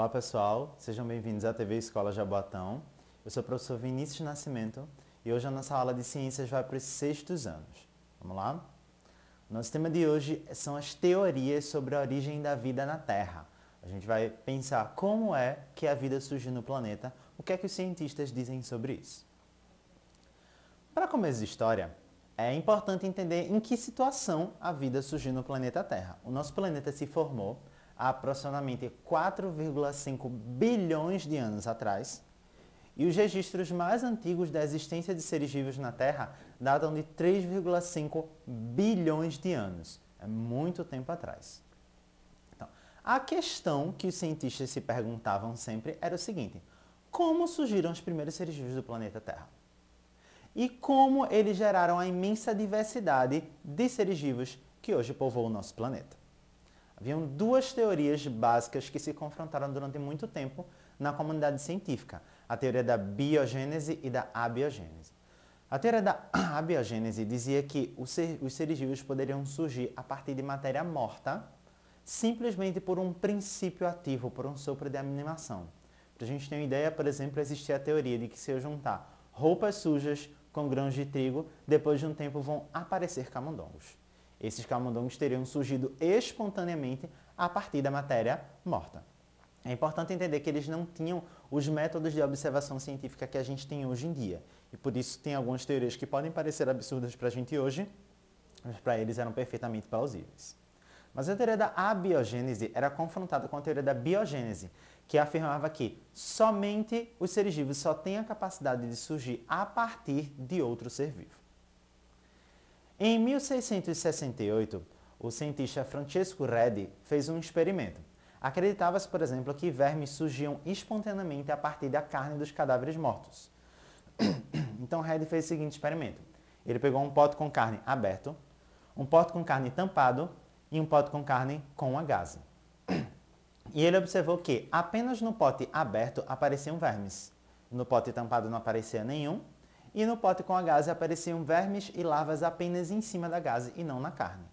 Olá pessoal, sejam bem-vindos à TV Escola Jaboatão. Eu sou o professor Vinícius Nascimento e hoje a nossa aula de ciências vai para os sextos anos. Vamos lá? O nosso tema de hoje são as teorias sobre a origem da vida na Terra. A gente vai pensar como é que a vida surgiu no planeta, o que é que os cientistas dizem sobre isso. Para começo de história, é importante entender em que situação a vida surgiu no planeta Terra. O nosso planeta se formou há aproximadamente 4,5 bilhões de anos atrás, e os registros mais antigos da existência de seres vivos na Terra datam de 3,5 bilhões de anos. É muito tempo atrás. Então, a questão que os cientistas se perguntavam sempre era o seguinte: como surgiram os primeiros seres vivos do planeta Terra? E como eles geraram a imensa diversidade de seres vivos que hoje povoam o nosso planeta? Haviam duas teorias básicas que se confrontaram durante muito tempo na comunidade científica: a teoria da biogênese e da abiogênese. A teoria da abiogênese dizia que os seres vivos poderiam surgir a partir de matéria morta, simplesmente por um princípio ativo, por um sopro de animação. Para a gente ter uma ideia, por exemplo, existia a teoria de que se eu juntar roupas sujas com grãos de trigo, depois de um tempo vão aparecer camundongos. Esses camundongos teriam surgido espontaneamente a partir da matéria morta. É importante entender que eles não tinham os métodos de observação científica que a gente tem hoje em dia. E por isso tem algumas teorias que podem parecer absurdas para a gente hoje, mas para eles eram perfeitamente plausíveis. Mas a teoria da abiogênese era confrontada com a teoria da biogênese, que afirmava que somente os seres vivos só têm a capacidade de surgir a partir de outro ser vivo. Em 1668, o cientista Francesco Redi fez um experimento. Acreditava-se, por exemplo, que vermes surgiam espontaneamente a partir da carne dos cadáveres mortos. Então Redi fez o seguinte experimento. Ele pegou um pote com carne aberto, um pote com carne tampado e um pote com carne com a gaze. E ele observou que apenas no pote aberto apareciam vermes. No pote tampado não aparecia nenhum. E no pote com a gaze apareciam vermes e larvas apenas em cima da gaze e não na carne.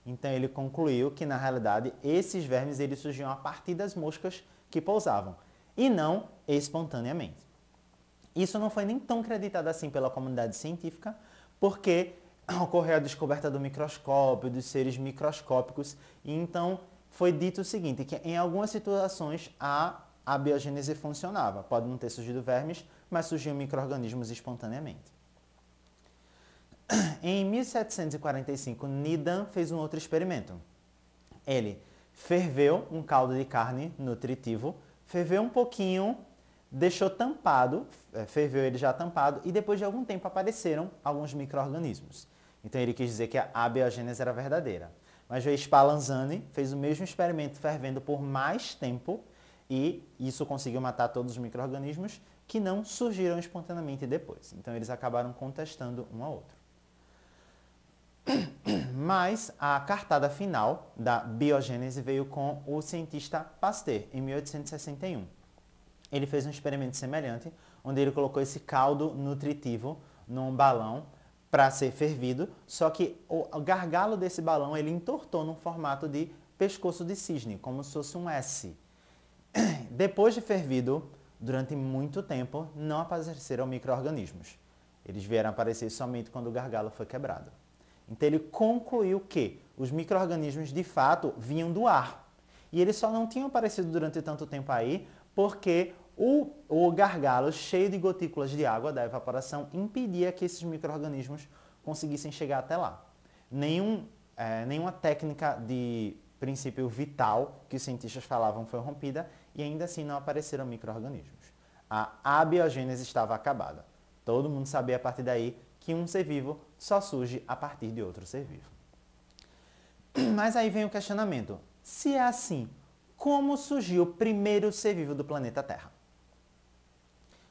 Então ele concluiu que, na realidade, esses vermes eles surgiam a partir das moscas que pousavam, e não espontaneamente. Isso não foi nem tão acreditado assim pela comunidade científica, porque ocorreu a descoberta do microscópio, dos seres microscópicos, e então foi dito o seguinte, que em algumas situações a biogênese funcionava. Pode não ter surgido vermes, mas surgiam micro-organismos espontaneamente. Em 1745, Needham fez um outro experimento. Ele ferveu um caldo de carne nutritivo, ferveu um pouquinho, deixou tampado, ferveu ele já tampado, e depois de algum tempo apareceram alguns micro-organismos. Então ele quis dizer que a abiogênese era verdadeira. Mas o Spallanzani fez o mesmo experimento fervendo por mais tempo, e isso conseguiu matar todos os micro-organismos que não surgiram espontaneamente depois. Então eles acabaram contestando um ao outro. Mas a cartada final da biogênese veio com o cientista Pasteur, em 1861. Ele fez um experimento semelhante, onde ele colocou esse caldo nutritivo num balão para ser fervido, só que o gargalo desse balão ele entortou num formato de pescoço de cisne, como se fosse um S. Depois de fervido, durante muito tempo, não apareceram micro-organismos. Eles vieram aparecer somente quando o gargalo foi quebrado. Então ele concluiu que os micro-organismos de fato vinham do ar. E eles só não tinham aparecido durante tanto tempo aí porque o gargalo cheio de gotículas de água da evaporação impedia que esses micro-organismos conseguissem chegar até lá. Nenhuma técnica de princípio vital que os cientistas falavam foi rompida e ainda assim não apareceram micro-organismos. A abiogênese estava acabada. Todo mundo sabia a partir daí que um ser vivo só surge a partir de outro ser vivo. Mas aí vem o questionamento. Se é assim, como surgiu o primeiro ser vivo do planeta Terra?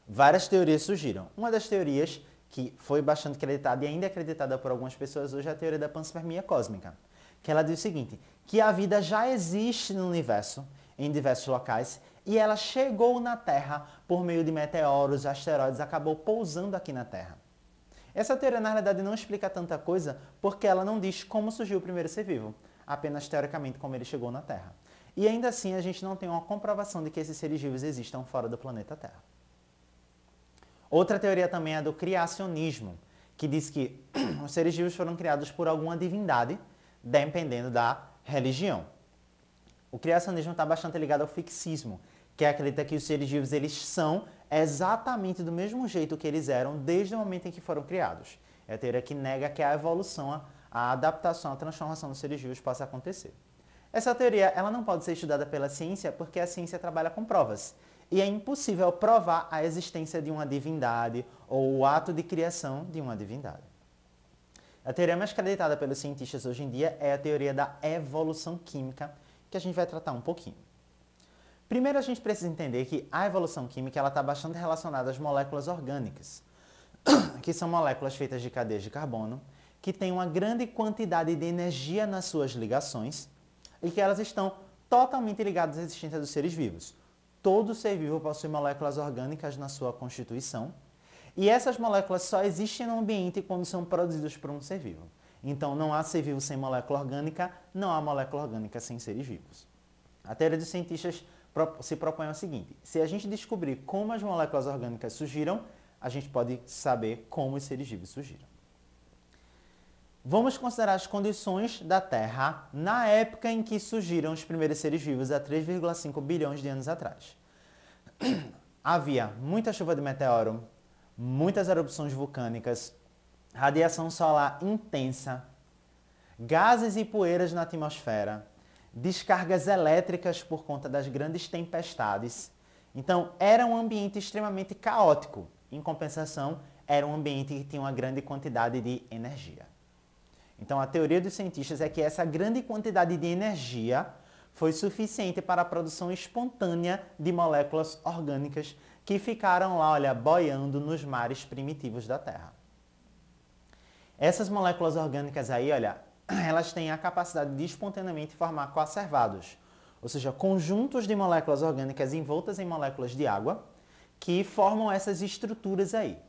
Várias teorias surgiram. Uma das teorias que foi bastante acreditada e ainda é acreditada por algumas pessoas hoje é a teoria da panspermia cósmica, que ela diz o seguinte, que a vida já existe no universo, em diversos locais, e ela chegou na Terra por meio de meteoros, asteroides, acabou pousando aqui na Terra. Essa teoria, na realidade, não explica tanta coisa porque ela não diz como surgiu o primeiro ser vivo, apenas teoricamente como ele chegou na Terra. e ainda assim a gente não tem uma comprovação de que esses seres vivos existam fora do planeta Terra. Outra teoria também é a do criacionismo, que diz que os seres vivos foram criados por alguma divindade, dependendo da religião. O criacionismo está bastante ligado ao fixismo, que acredita que os seres vivos eles são exatamente do mesmo jeito que eles eram desde o momento em que foram criados. É a teoria que nega que a evolução, a adaptação, a transformação dos seres vivos possa acontecer. Essa teoria ela não pode ser estudada pela ciência porque a ciência trabalha com provas. E é impossível provar a existência de uma divindade ou o ato de criação de uma divindade. A teoria mais acreditada pelos cientistas hoje em dia é a teoria da evolução química, que a gente vai tratar um pouquinho. Primeiro a gente precisa entender que a evolução química está bastante relacionada às moléculas orgânicas, que são moléculas feitas de cadeias de carbono, que têm uma grande quantidade de energia nas suas ligações e que elas estão totalmente ligadas à existência dos seres vivos. Todo ser vivo possui moléculas orgânicas na sua constituição e essas moléculas só existem no ambiente quando são produzidas por um ser vivo. Então não há ser vivo sem molécula orgânica, não há molécula orgânica sem seres vivos. A teoria dos cientistas se propõe o seguinte: se a gente descobrir como as moléculas orgânicas surgiram, a gente pode saber como os seres vivos surgiram. Vamos considerar as condições da Terra na época em que surgiram os primeiros seres vivos, há 3,5 bilhões de anos atrás. Havia muita chuva de meteoro, muitas erupções vulcânicas, radiação solar intensa, gases e poeiras na atmosfera, descargas elétricas por conta das grandes tempestades. Então, era um ambiente extremamente caótico. Em compensação, era um ambiente que tinha uma grande quantidade de energia. Então, a teoria dos cientistas é que essa grande quantidade de energia foi suficiente para a produção espontânea de moléculas orgânicas que ficaram lá, olha, boiando nos mares primitivos da Terra. Essas moléculas orgânicas aí, olha, elas têm a capacidade de espontaneamente formar coacervados, ou seja, conjuntos de moléculas orgânicas envoltas em moléculas de água que formam essas estruturas aí.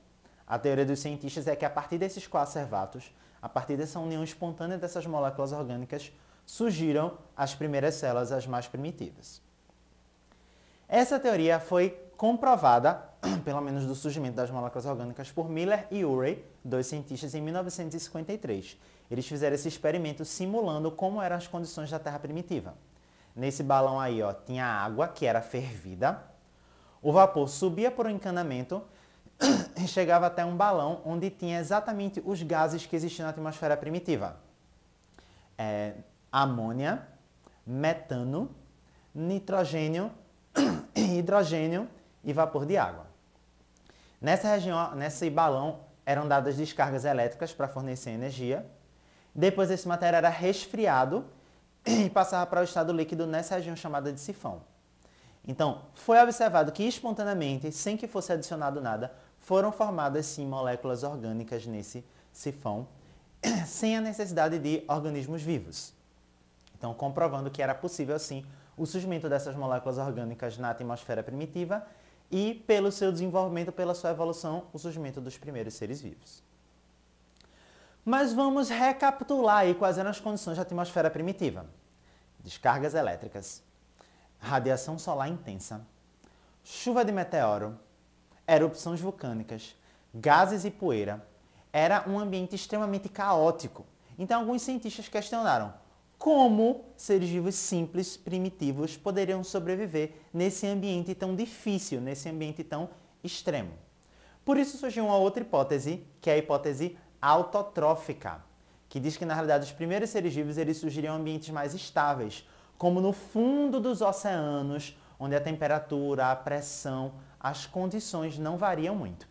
A teoria dos cientistas é que a partir desses coacervados, a partir dessa união espontânea dessas moléculas orgânicas, surgiram as primeiras células, as mais primitivas. Essa teoria foi comprovada, pelo menos do surgimento das moléculas orgânicas, por Miller e Urey, dois cientistas, em 1953. Eles fizeram esse experimento simulando como eram as condições da Terra primitiva. Nesse balão aí, ó, tinha água que era fervida, o vapor subia por um encanamento e chegava até um balão onde tinha exatamente os gases que existiam na atmosfera primitiva. Amônia, metano, nitrogênio, hidrogênio e vapor de água. Nessa região, nesse balão, eram dadas descargas elétricas para fornecer energia. Depois esse material era resfriado e passava para o estado líquido nessa região chamada de sifão. Então, foi observado que espontaneamente, sem que fosse adicionado nada, foram formadas sim moléculas orgânicas nesse sifão, sem a necessidade de organismos vivos. Então, comprovando que era possível sim o surgimento dessas moléculas orgânicas na atmosfera primitiva e, pelo seu desenvolvimento, pela sua evolução, o surgimento dos primeiros seres vivos. Mas vamos recapitular aí quais eram as condições da atmosfera primitiva. Descargas elétricas, radiação solar intensa, chuva de meteoro, erupções vulcânicas, gases e poeira. Era um ambiente extremamente caótico. Então, alguns cientistas questionaram como seres vivos simples, primitivos, poderiam sobreviver nesse ambiente tão difícil, nesse ambiente tão extremo. Por isso surgiu uma outra hipótese, que é a hipótese autotrófica, que diz que, na realidade, os primeiros seres vivos eles surgiriam em ambientes mais estáveis, como no fundo dos oceanos, onde a temperatura, a pressão, as condições não variam muito.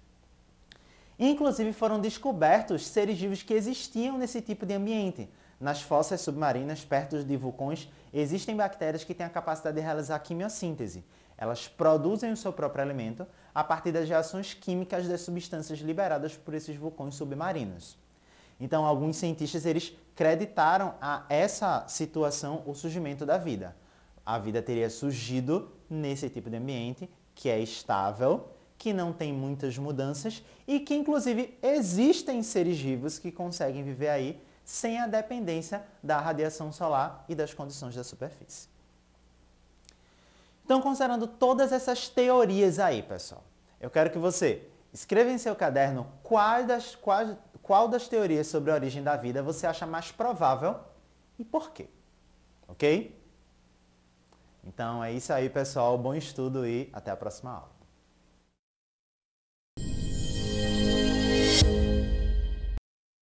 Inclusive, foram descobertos seres vivos que existiam nesse tipo de ambiente. Nas fossas submarinas, perto de vulcões, existem bactérias que têm a capacidade de realizar quimiossíntese. Elas produzem o seu próprio alimento a partir das reações químicas das substâncias liberadas por esses vulcões submarinos. Então, alguns cientistas eles creditaram a essa situação o surgimento da vida. A vida teria surgido nesse tipo de ambiente, que é estável, que não tem muitas mudanças e que, inclusive, existem seres vivos que conseguem viver aí sem a dependência da radiação solar e das condições da superfície. Então, considerando todas essas teorias aí, pessoal, eu quero que você escreva em seu caderno qual das teorias sobre a origem da vida você acha mais provável e por quê. Ok? Então é isso aí, pessoal. Bom estudo e até a próxima aula.